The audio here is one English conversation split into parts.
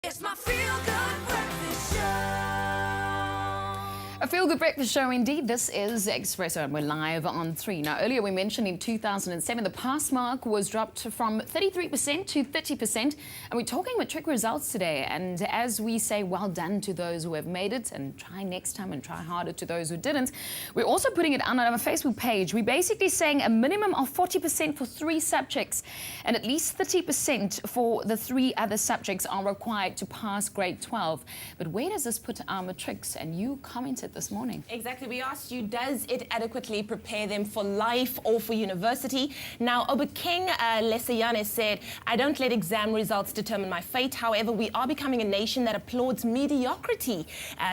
It's my feel-good breakfast show. A feel-good breakfast show indeed. This is Expresso and we're live on 3. Now, earlier we mentioned in 2007 the pass mark was dropped from 33% to 30%. And we're talking matric results today. And as we say, well done to those who have made it and try next time and try harder to those who didn't. We're also putting it on our Facebook page. We're basically saying a minimum of 40% for 3 subjects and at least 30% for the 3 other subjects are required to pass grade 12. But where does this put our matrics? And you commented this morning. Exactly. We asked you, does it adequately prepare them for life or for university? Now, King leigh-anne said, I don't let exam results determine my fate. However, we are becoming a nation that applauds mediocrity.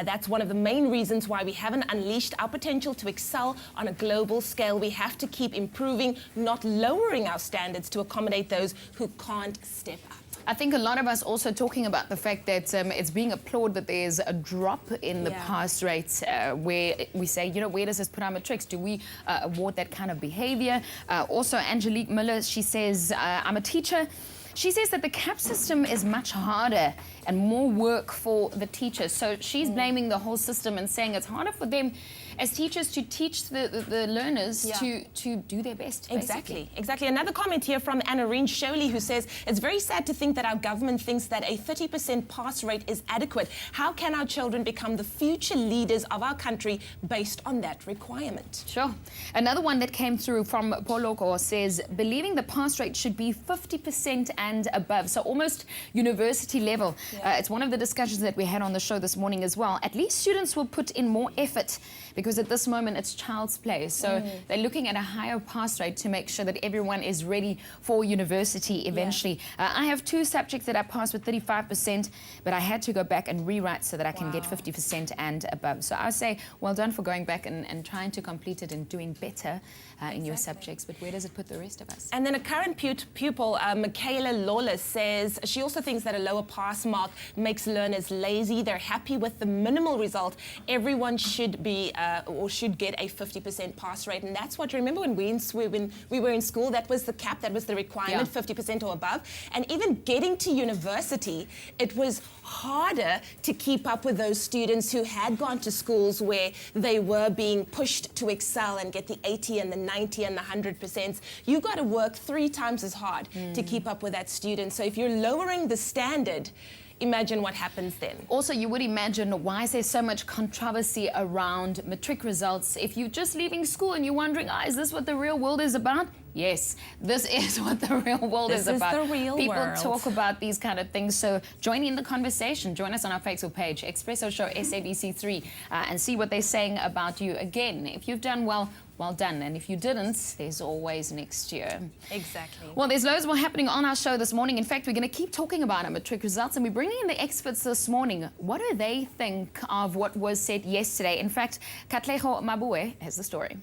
That's one of the main reasons why we haven't unleashed our potential to excel on a global scale. We have to keep improving, not lowering our standards to accommodate those who can't step up. I think a lot of us also talking about the fact that it's being applauded that there's a drop in the pass rates where we say, you know, where does this put our matrics? Do we award that kind of behavior? Also, Angelique Miller, she says, I'm a teacher. She says that the CAP system is much harder and more work for the teachers. So she's blaming the whole system and saying it's harder for them as teachers to teach the learners to do their best. Exactly. Another comment here from Anna-Reen Sholey, who says, it's very sad to think that our government thinks that a 30% pass rate is adequate. How can our children become the future leaders of our country based on that requirement? Sure. Another one that came through from Poloko says, believing the pass rate should be 50% and above, so almost university level. It's one of the discussions that we had on the show this morning as well. At least students will put in more effort because at this moment it's child's play. So they're looking at a higher pass rate to make sure that everyone is ready for university eventually. I have 2 subjects that I passed with 35%, but I had to go back and rewrite so that I can get 50% and above. So I say, well done for going back and trying to complete it and doing better in your subjects. But where does it put the rest of us? And then a current pupil, Michaela Lawless, says she also thinks that a lower pass mark makes learners lazy. They're happy with the minimal result. Everyone should be or should get a 50% pass rate, and that's what, remember when we were in school, that was the cap, that was the requirement, 50% or above. And even getting to university, it was harder to keep up with those students who had gone to schools where they were being pushed to excel and get the 80 and the 90 and the 100%. You got to work 3 times as hard to keep up with that student. So if you're lowering the standard, imagine what happens then. Also, you would imagine, why is there so much controversy around matric results? If you're just leaving school and you're wondering, is this what the real world is about? Yes, this is what the real world is about. This is the real world. People talk about these kind of things, so join in the conversation. Join us on our Facebook page, Expresso Show SABC3, and see what they're saying about you. Again, if you've done well, well done. And if you didn't, there's always next year. Exactly. Well, there's loads more happening on our show this morning. In fact, we're going to keep talking about our matric results, and we're bringing in the experts this morning. What do they think of what was said yesterday? In fact, Katleho Mabue has the story.